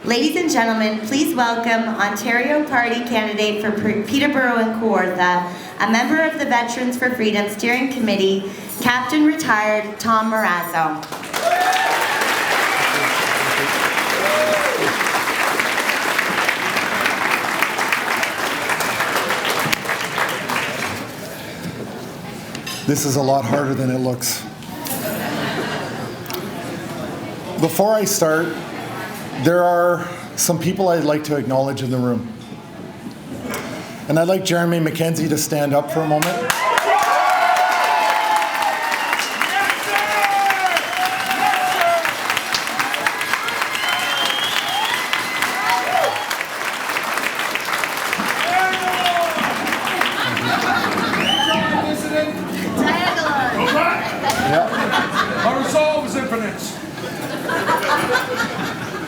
Ladies and gentlemen, please welcome Ontario Party candidate for Peterborough and Kawartha, a member of the Veterans for Freedom Steering Committee, Captain Retired Tom Marazzo. This is a lot harder than it looks. Before I start, there are some people I'd like to acknowledge in the room. And I'd like Jeremy McKenzie to stand up for a moment.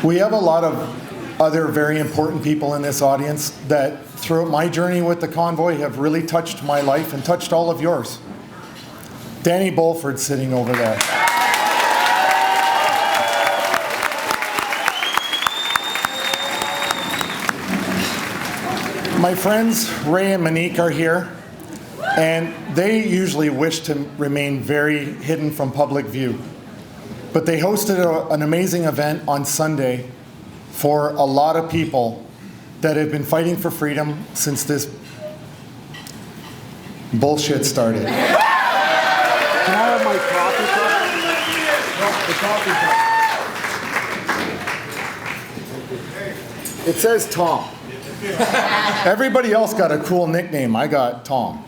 We have a lot of other very important people in this audience that throughout my journey with the convoy have really touched my life and touched all of yours. Danny Bulford's sitting over there. My friends Ray and Monique are here, and they usually wish to remain very hidden from public view. But they hosted an amazing event on Sunday for a lot of people that have been fighting for freedom since this bullshit started. Can I have my coffee cup? The coffee cup. It says Tom. Everybody else got a cool nickname. I got Tom.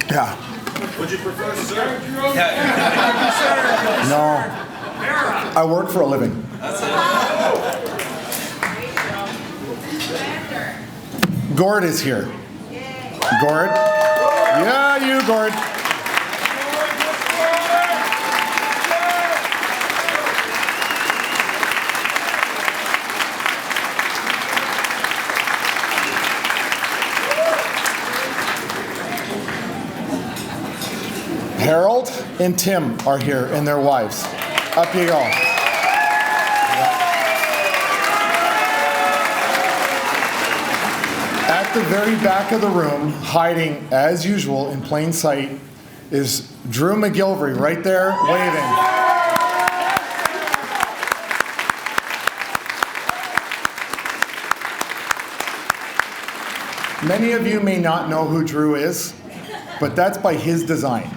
Yeah. Would you prefer sir? No. I work for a living. Gord is here. Gord? Yeah, you, Gord. Harold and Tim are here and their wives. Up you go. At the very back of the room, hiding as usual in plain sight, is Drew McGilvery right there waving. Many of you may not know who Drew is, but that's by his design.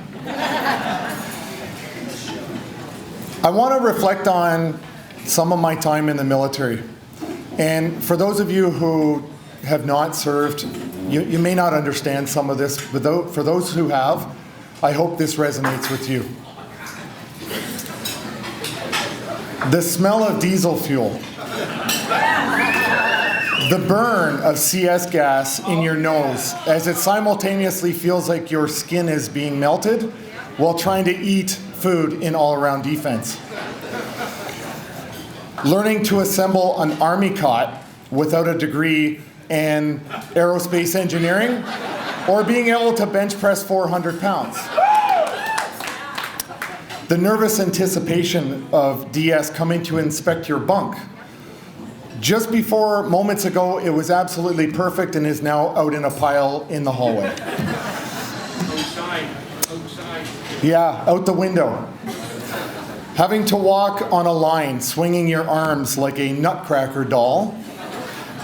I want to reflect on some of my time in the military. And for those of you who have not served, you may not understand some of this, but for those who have, I hope this resonates with you. The smell of diesel fuel, the burn of CS gas in your nose as it simultaneously feels like your skin is being melted while trying to eat food in all-around defense. Learning to assemble an army cot without a degree in aerospace engineering, or being able to bench press 400 pounds. The nervous anticipation of DS coming to inspect your bunk. Just before moments ago, it was absolutely perfect and is now out in a pile in the hallway. Yeah, out the window. Having to walk on a line, swinging your arms like a nutcracker doll.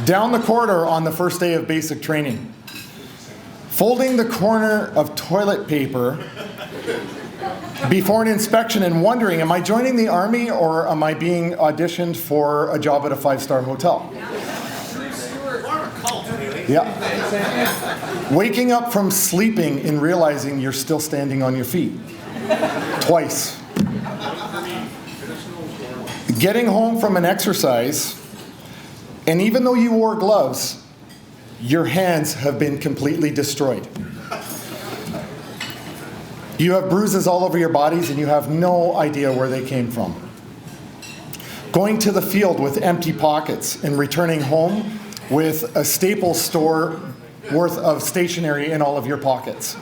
Down the corridor on the first day of basic training. Folding the corner of toilet paper before an inspection and wondering, am I joining the army or am I being auditioned for a job at a 5-star hotel? Yeah. Waking up from sleeping and realizing you're still standing on your feet. Twice. Getting home from an exercise, and even though you wore gloves, your hands have been completely destroyed. You have bruises all over your bodies and you have no idea where they came from. Going to the field with empty pockets and returning home with a Staples store worth of stationery in all of your pockets.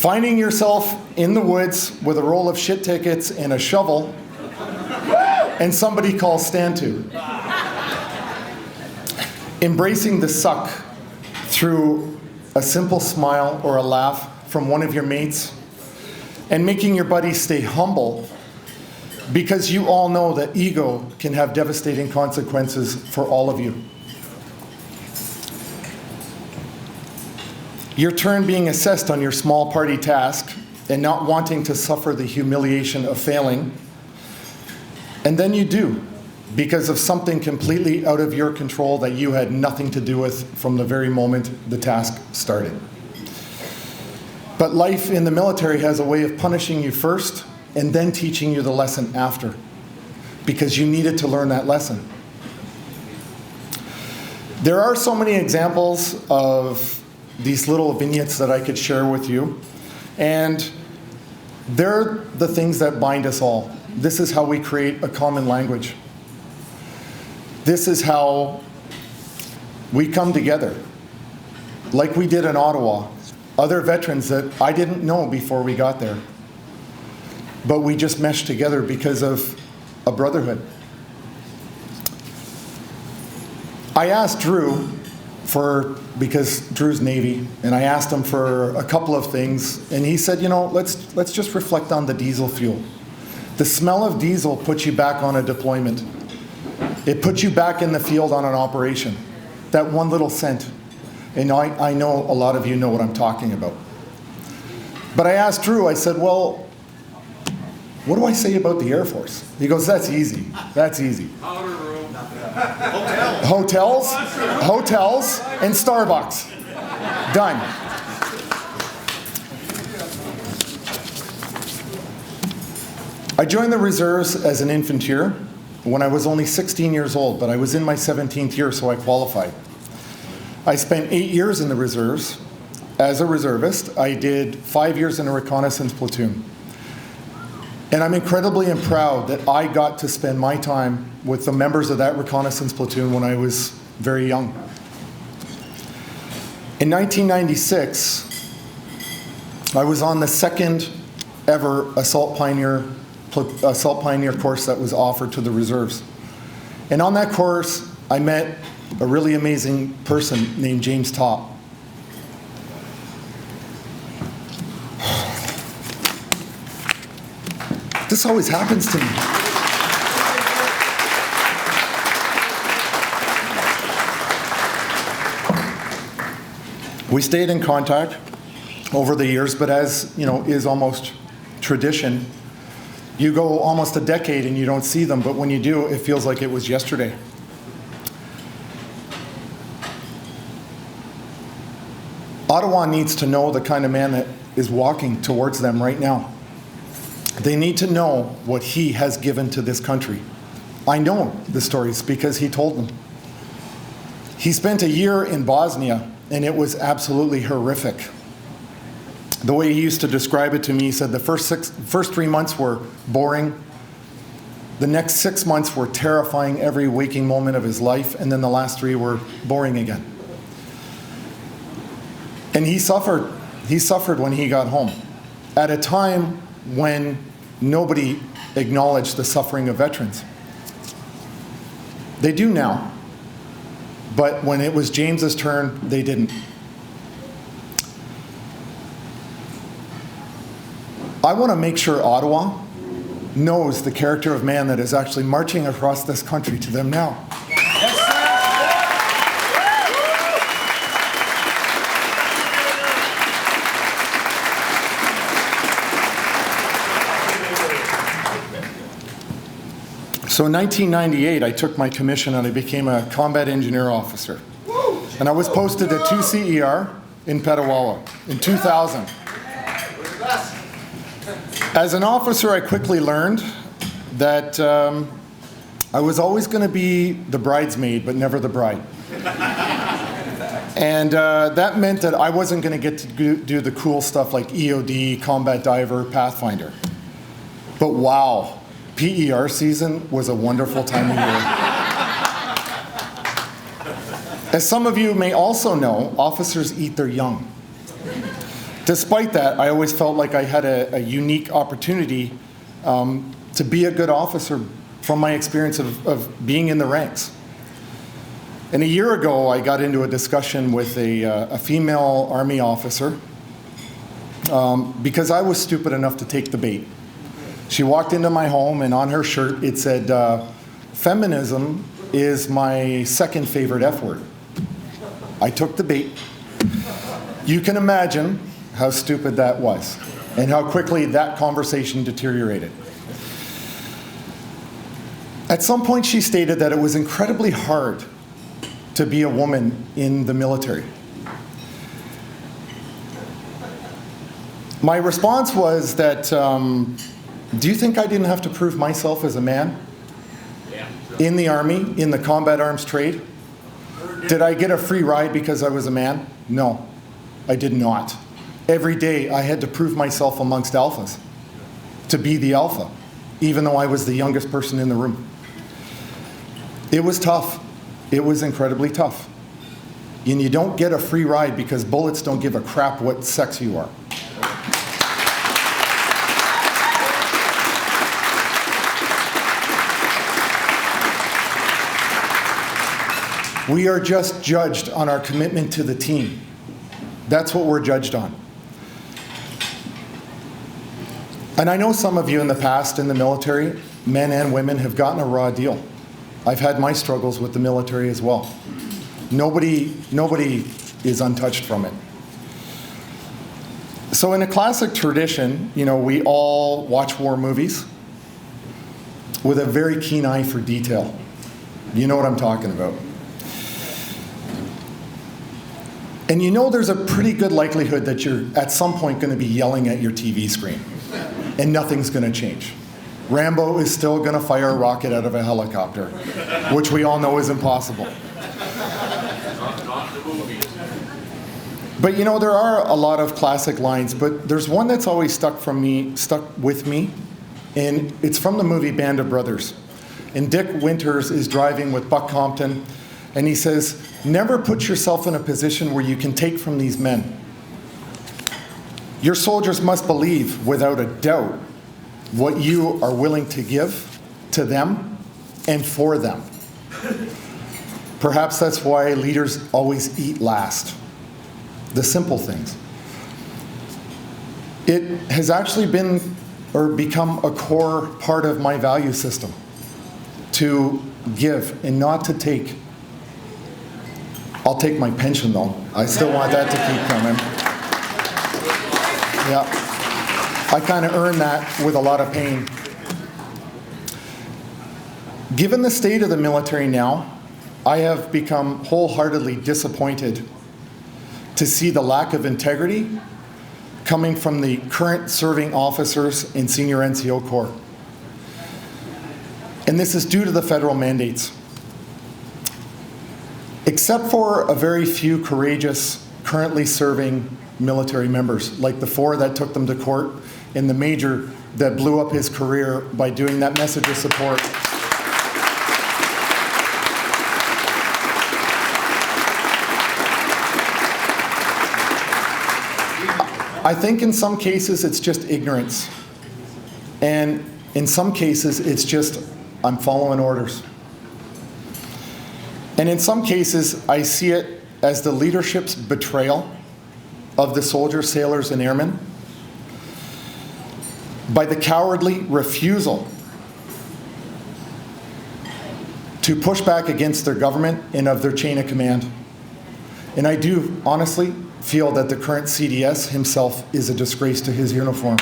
Finding yourself in the woods with a roll of shit tickets and a shovel, and somebody calls stand to. Embracing the suck through a simple smile or a laugh from one of your mates, and making your buddies stay humble, because you all know that ego can have devastating consequences for all of you. Your turn being assessed on your small party task and not wanting to suffer the humiliation of failing. And then you do, because of something completely out of your control that you had nothing to do with from the very moment the task started. But life in the military has a way of punishing you first and then teaching you the lesson after, because you needed to learn that lesson. There are so many examples of these little vignettes that I could share with you, and they're the things that bind us all. This is how we create a common language. This is how we come together, like we did in Ottawa. Other veterans that I didn't know before we got there, but we just meshed together because of a brotherhood. I asked Drew because Drew's Navy, and I asked him for a couple of things, and he said, let's just reflect on the diesel fuel. The smell of diesel puts you back on a deployment. It puts you back in the field on an operation. That one little scent. And I know a lot of you know what I'm talking about. But I asked Drew, I said, well, what do I say about the Air Force? He goes, that's easy. That's easy. Powder room. Hotels, and Starbucks. Done. I joined the reserves as an infanteer when I was only 16 years old, but I was in my 17th year, so I qualified. I spent 8 years in the reserves as a reservist. I did 5 years in a reconnaissance platoon. And I'm incredibly proud that I got to spend my time with the members of that reconnaissance platoon when I was very young. In 1996, I was on the second ever Assault Pioneer course that was offered to the reserves. And on that course, I met a really amazing person named James Topp. This always happens to me. We stayed in contact over the years, but as is almost tradition, you go almost a decade and you don't see them, but when you do, it feels like it was yesterday. Ottawa needs to know the kind of man that is walking towards them right now. They need to know what he has given to this country. I know the stories because he told them. He spent a year in Bosnia, and it was absolutely horrific. The way he used to describe it to me, he said the first 3 months were boring. The next 6 months were terrifying every waking moment of his life, and then the last 3 were boring again. And he suffered. He suffered when he got home, at a time when nobody acknowledged the suffering of veterans. They do now, but when it was James's turn, they didn't. I want to make sure Ottawa knows the character of man that is actually marching across this country to them now. So in 1998, I took my commission and I became a combat engineer officer. And I was posted at 2 CER in Petawawa in 2000. As an officer, I quickly learned that I was always going to be the bridesmaid, but never the bride. And that meant that I wasn't going to get to do the cool stuff like EOD, Combat Diver, Pathfinder. But wow. PER season was a wonderful time of year. As some of you may also know, officers eat their young. Despite that, I always felt like I had a unique opportunity to be a good officer from my experience of being in the ranks. And a year ago, I got into a discussion with a female Army officer because I was stupid enough to take the bait. She walked into my home, and on her shirt it said, "Feminism is my second favorite F word." I took the bait. You can imagine how stupid that was and how quickly that conversation deteriorated. At some point, she stated that it was incredibly hard to be a woman in the military. My response was that, do you think I didn't have to prove myself as a man in the Army, in the combat arms trade? Did I get a free ride because I was a man? No, I did not. Every day I had to prove myself amongst alphas, to be the alpha, even though I was the youngest person in the room. It was tough. It was incredibly tough. And you don't get a free ride because bullets don't give a crap what sex you are. We are just judged on our commitment to the team. That's what we're judged on. And I know some of you in the past in the military, men and women, have gotten a raw deal. I've had my struggles with the military as well. Nobody is untouched from it. So in a classic tradition, we all watch war movies with a very keen eye for detail. You know what I'm talking about. And there's a pretty good likelihood that you're at some point going to be yelling at your TV screen, and nothing's going to change. Rambo is still going to fire a rocket out of a helicopter, which we all know is impossible. But there are a lot of classic lines, but there's one that's always stuck with me, and it's from the movie Band of Brothers. And Dick Winters is driving with Buck Compton, and he says, "Never put yourself in a position where you can take from these men. Your soldiers must believe, without a doubt, what you are willing to give to them and for them." Perhaps that's why leaders always eat last. The simple things. It has actually been or become a core part of my value system to give and not to take. I'll take my pension though. I still want that to keep coming. Yeah. I kind of earned that with a lot of pain. Given the state of the military now, I have become wholeheartedly disappointed to see the lack of integrity coming from the current serving officers in Senior NCO Corps. And this is due to the federal mandates. Except for a very few courageous, currently serving military members, like the 4 that took them to court and the major that blew up his career by doing that message of support. I think in some cases it's just ignorance. And in some cases it's just, I'm following orders. And in some cases I see it as the leadership's betrayal of the soldiers, sailors, and airmen by the cowardly refusal to push back against their government and of their chain of command. And I do honestly feel that the current CDS himself is a disgrace to his uniform.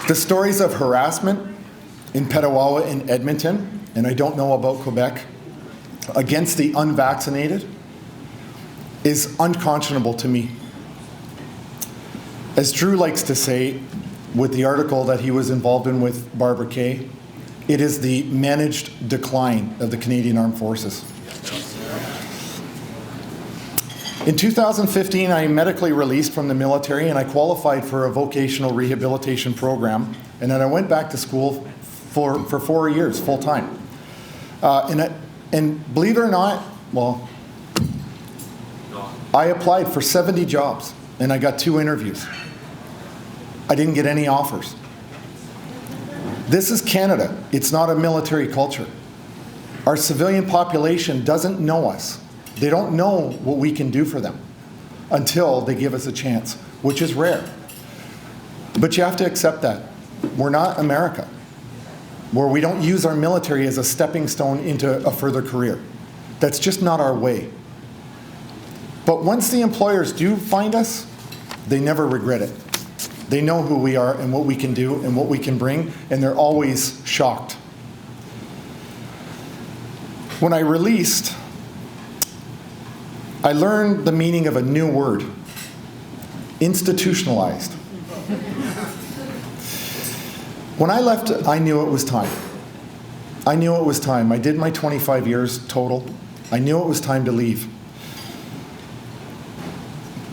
The stories of harassment in Petawawa and Edmonton, and I don't know about Quebec, against the unvaccinated is unconscionable to me. As Drew likes to say, with the article that he was involved in with Barbara Kay, it is the managed decline of the Canadian Armed Forces. In 2015, I medically released from the military and I qualified for a vocational rehabilitation program. And then I went back to school for 4 years, full time. And believe it or not, well, I applied for 70 jobs and I got 2 interviews. I didn't get any offers. This is Canada. It's not a military culture. Our civilian population doesn't know us. They don't know what we can do for them until they give us a chance, which is rare. But you have to accept that. We're not America, where we don't use our military as a stepping stone into a further career. That's just not our way. But once the employers do find us, they never regret it. They know who we are and what we can do and what we can bring, and they're always shocked. When I released, I learned the meaning of a new word: institutionalized. When I left, I knew it was time. I knew it was time. I did my 25 years total. I knew it was time to leave.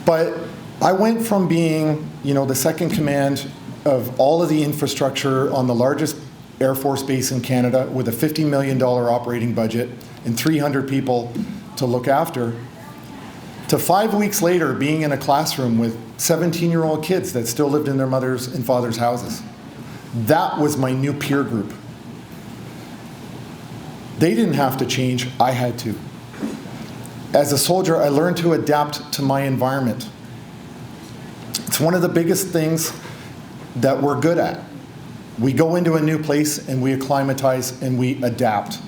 But I went from being, the second command of all of the infrastructure on the largest Air Force base in Canada with a $50 million operating budget and 300 people to look after, to 5 weeks later being in a classroom with 17-year-old kids that still lived in their mothers' and fathers' houses. That was my new peer group. They didn't have to change, I had to. As a soldier, I learned to adapt to my environment. It's one of the biggest things that we're good at. We go into a new place and we acclimatize and we adapt.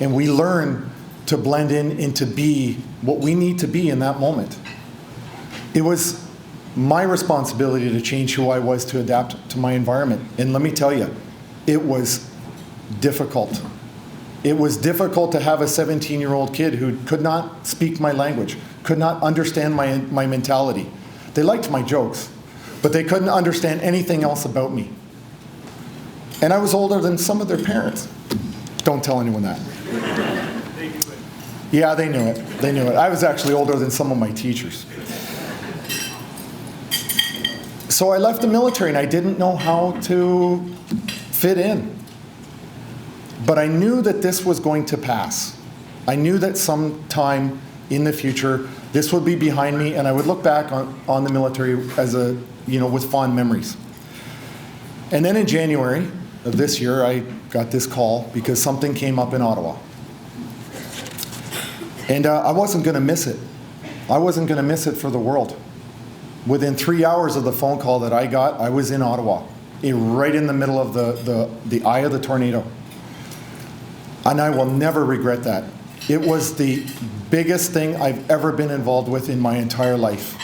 And we learn to blend in and to be what we need to be in that moment. It was my responsibility to change who I was to adapt to my environment. And let me tell you, it was difficult. It was difficult to have a 17-year-old kid who could not speak my language, could not understand my mentality. They liked my jokes, but they couldn't understand anything else about me. And I was older than some of their parents. Don't tell anyone that. Yeah, they knew it. They knew it. I was actually older than some of my teachers. So I left the military and I didn't know how to fit in. But I knew that this was going to pass. I knew that sometime in the future, this would be behind me and I would look back on the military as with fond memories. And then in January of this year, I got this call because something came up in Ottawa. And I wasn't going to miss it. I wasn't going to miss it for the world. Within 3 hours of the phone call that I got, I was in Ottawa, right in the middle of the eye of the tornado. And I will never regret that. It was the biggest thing I've ever been involved with in my entire life.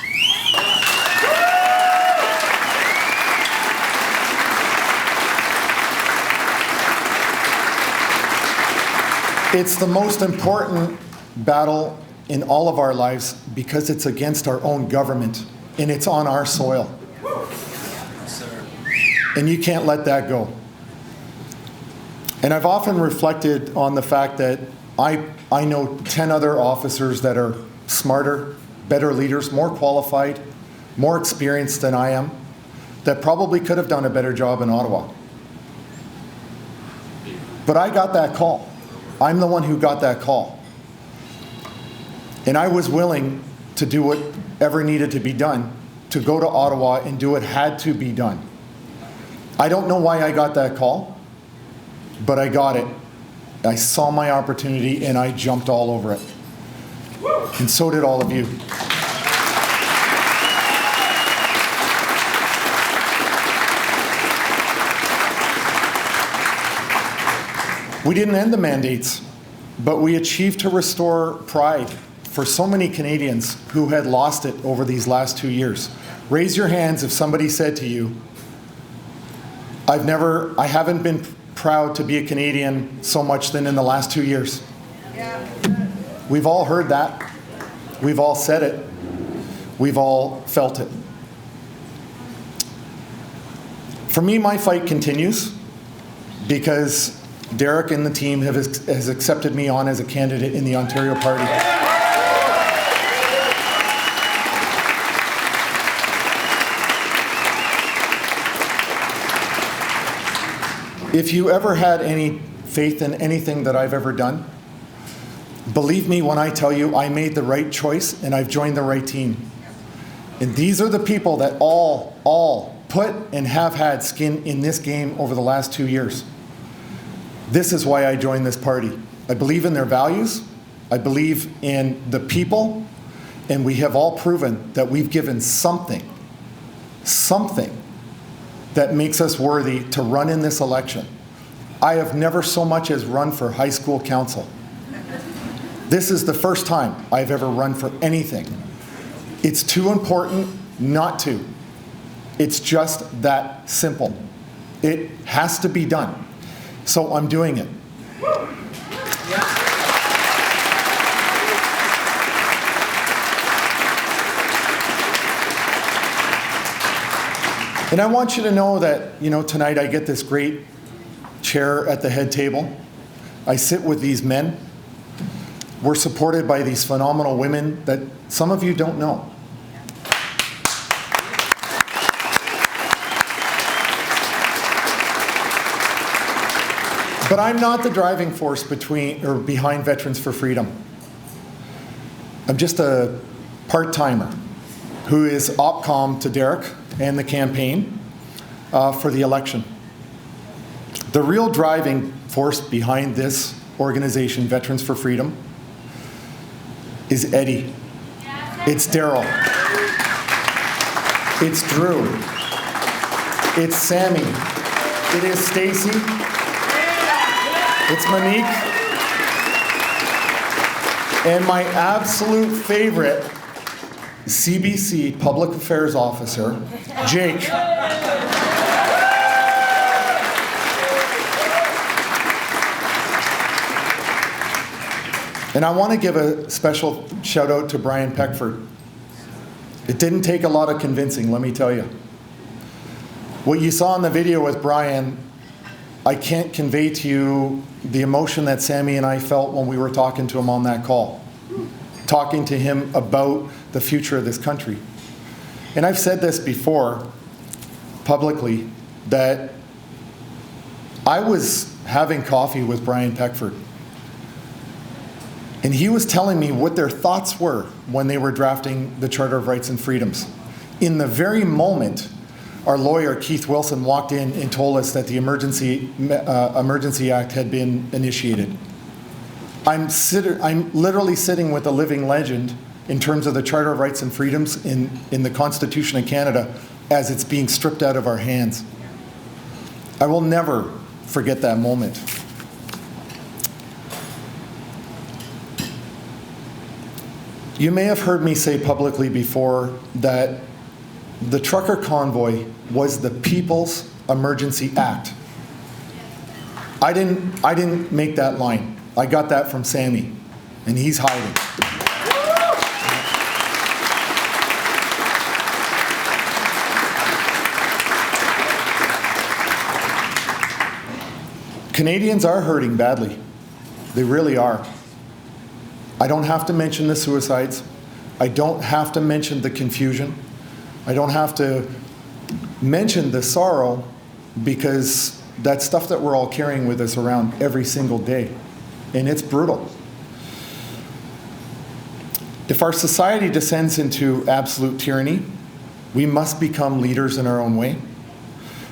It's the most important battle in all of our lives because it's against our own government and it's on our soil. And you can't let that go. And I've often reflected on the fact that I know 10 other officers that are smarter, better leaders, more qualified, more experienced than I am, that probably could have done a better job in Ottawa. But I got that call. I'm the one who got that call. And I was willing to do whatever needed to be done to go to Ottawa and do what had to be done. I don't know why I got that call, but I got it. I saw my opportunity and I jumped all over it. And so did all of you. We didn't end the mandates, but we achieved to restore pride for so many Canadians who had lost it over these last 2 years. Raise your hands if somebody said to you, I haven't been proud to be a Canadian so much than in the last 2 years. Yeah. We've all heard that. We've all said it. We've all felt it. For me, my fight continues because Derek and the team has accepted me on as a candidate in the Ontario Party. If you ever had any faith in anything that I've ever done, believe me when I tell you I made the right choice and I've joined the right team. And these are the people that all put and have had skin in this game over the last 2 years. This is why I joined this party. I believe in their values, I believe in the people, and we have all proven that we've given something that makes us worthy to run in this election. I have never so much as run for high school council. This is the first time I've ever run for anything. It's too important not to. It's just that simple. It has to be done. So I'm doing it. And I want you to know that, tonight I get this great chair at the head table. I sit with these men. We're supported by these phenomenal women that some of you don't know. But I'm not the driving force behind Veterans for Freedom. I'm just a part-timer who is opcom to Derek and the campaign for the election. The real driving force behind this organization, Veterans for Freedom, is Eddie. It's Daryl. It's Drew. It's Sammy. It is Stacy. It's Monique. And my absolute favorite CBC Public Affairs Officer, Jake. And I want to give a special shout out to Brian Peckford. It didn't take a lot of convincing, let me tell you. What you saw in the video with Brian, I can't convey to you the emotion that Sammy and I felt when we were talking to him on that call. Talking to him about the future of this country. And I've said this before publicly, that I was having coffee with Brian Peckford. And he was telling me what their thoughts were when they were drafting the Charter of Rights and Freedoms. In the very moment, our lawyer, Keith Wilson, walked in and told us that the Emergency Act had been initiated. I'm literally sitting with a living legend in terms of the Charter of Rights and Freedoms in the Constitution of Canada as it's being stripped out of our hands. I will never forget that moment. You may have heard me say publicly before that the trucker convoy was the People's Emergency Act. I didn't make that line. I got that from Sammy, and he's hiding. Canadians are hurting badly. They really are. I don't have to mention the suicides. I don't have to mention the confusion. I don't have to mention the sorrow, because that's stuff that we're all carrying with us around every single day. And it's brutal. If our society descends into absolute tyranny, we must become leaders in our own way.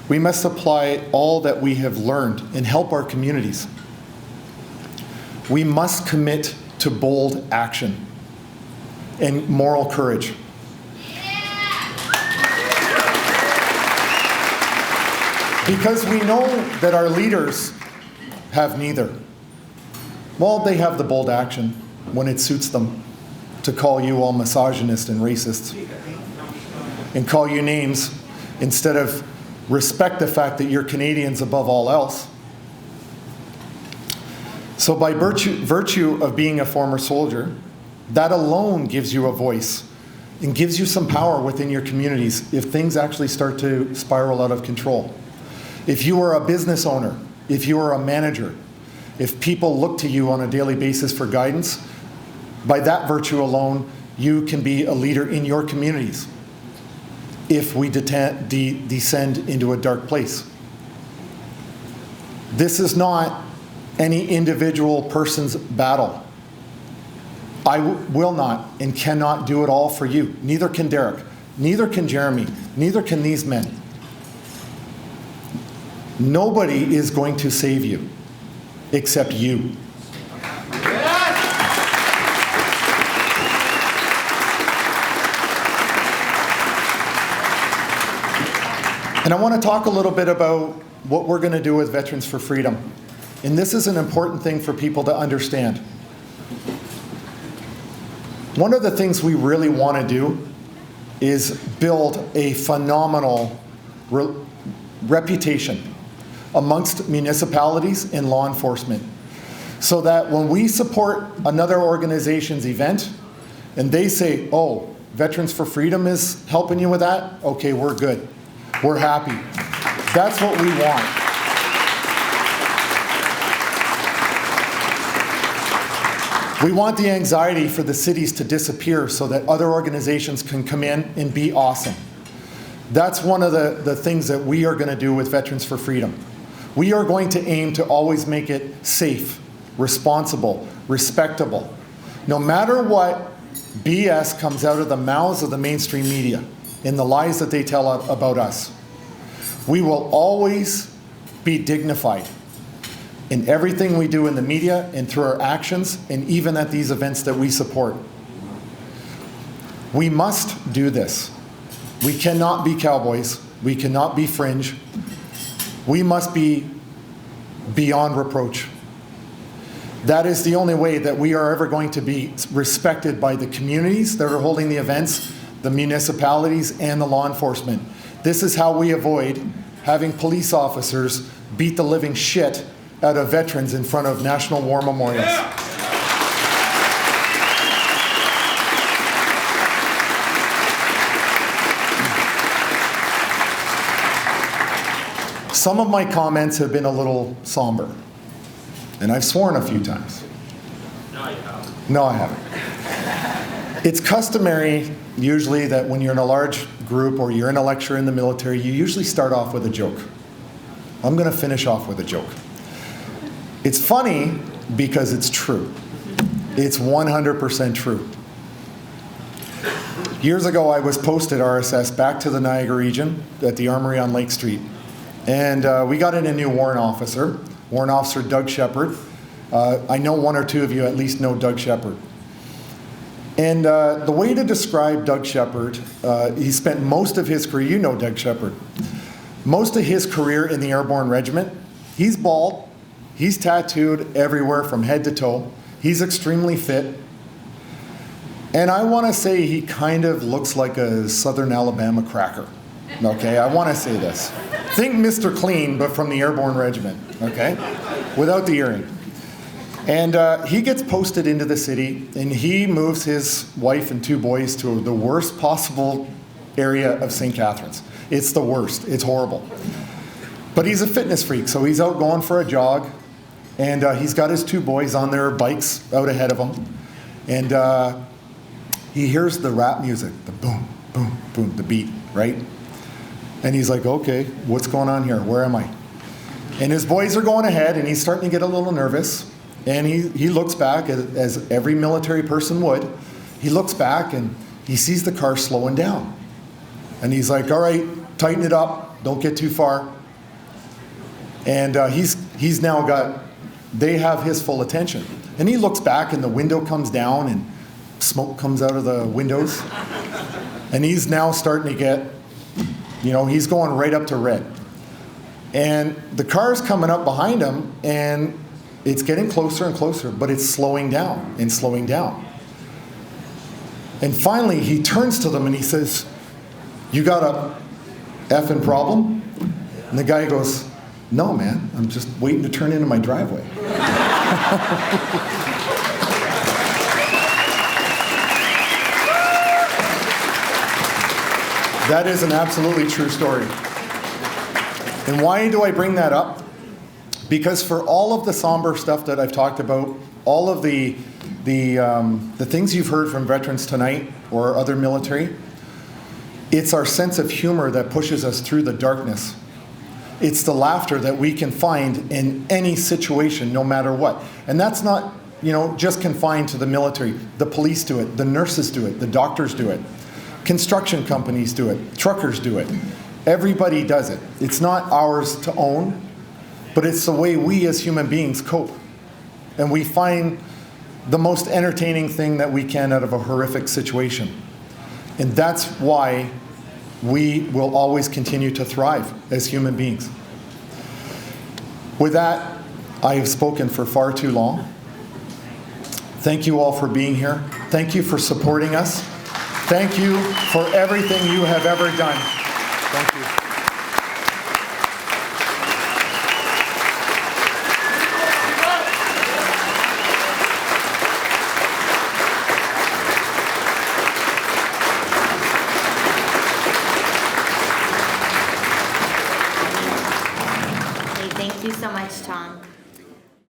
We must apply all that we have learned and help our communities. We must commit to bold action and moral courage. Because we know that our leaders have neither. Well, they have the bold action when it suits them to call you all misogynist and racist and call you names instead of respect the fact that you're Canadians above all else. So by virtue of being a former soldier, that alone gives you a voice and gives you some power within your communities if things actually start to spiral out of control. If you are a business owner, if you are a manager, if people look to you on a daily basis for guidance, by that virtue alone, you can be a leader in your communities if we descend into a dark place. This is not any individual person's battle. I will not and cannot do it all for you. Neither can Derek. Neither can Jeremy. Neither can these men. Nobody is going to save you except you. And I want to talk a little bit about what we're going to do with Veterans for Freedom. And this is an important thing for people to understand. One of the things we really want to do is build a phenomenal reputation amongst municipalities and law enforcement, so that when we support another organization's event and they say, oh, Veterans for Freedom is helping you with that, okay, we're good. We're happy. That's what we want. We want the anxiety for the cities to disappear so that other organizations can come in and be awesome. That's one of the things that we are going to do with Veterans for Freedom. We are going to aim to always make it safe, responsible, respectable. No matter what BS comes out of the mouths of the mainstream media in the lies that they tell about us, we will always be dignified in everything we do in the media and through our actions and even at these events that we support. We must do this. We cannot be cowboys. We cannot be fringe. We must be beyond reproach. That is the only way that we are ever going to be respected by the communities that are holding the events, the municipalities, and the law enforcement. This is how we avoid having police officers beat the living shit out of veterans in front of national war memorials. Yeah. Some of my comments have been a little somber, and I've sworn a few times. No, you haven't. No, I haven't. It's customary, usually, that when you're in a large group or you're in a lecture in the military, you usually start off with a joke. I'm going to finish off with a joke. It's funny because it's true. It's 100% true. Years ago, I was posted RSS back to the Niagara region at the Armory on Lake Street. And we got in a new warrant officer Doug Shepard. I know one or two of you at least know Doug Shepard. And the way to describe Doug Shepard, he spent most of his career, you know Doug Shepard, most of his career in the Airborne Regiment. He's bald. He's tattooed everywhere from head to toe. He's extremely fit. And I want to say he kind of looks like a Southern Alabama cracker. Okay, I want to say this. Think Mr. Clean, but from the Airborne Regiment, okay? Without the earring. And he gets posted into the city, and he moves his wife and two boys to the worst possible area of St. Catharines. It's the worst. It's horrible. But he's a fitness freak, so he's out going for a jog, and he's got his two boys on their bikes out ahead of him. And he hears the rap music, the boom, boom, boom, the beat, right? And he's like, okay, what's going on here? Where am I? And his boys are going ahead, and he's starting to get a little nervous. And he looks back, as every military person would. He looks back, and he sees the car slowing down. And he's like, all right, tighten it up. Don't get too far. And he's now got, they have his full attention. And he looks back, and the window comes down, and smoke comes out of the windows. And he's now starting to get, he's going right up to red. And the car's coming up behind him, and it's getting closer and closer, but it's slowing down and slowing down. And finally, he turns to them and he says, you got a effing problem? And the guy goes, no, man, I'm just waiting to turn into my driveway. That is an absolutely true story. And why do I bring that up? Because for all of the somber stuff that I've talked about, all of the things you've heard from veterans tonight or other military, it's our sense of humor that pushes us through the darkness. It's the laughter that we can find in any situation, no matter what. And that's not, just confined to the military. The police do it, the nurses do it, the doctors do it, construction companies do it, truckers do it. Everybody does it. It's not ours to own, but it's the way we as human beings cope. And we find the most entertaining thing that we can out of a horrific situation. And that's why we will always continue to thrive as human beings. With that, I have spoken for far too long. Thank you all for being here. Thank you for supporting us. Thank you for everything you have ever done.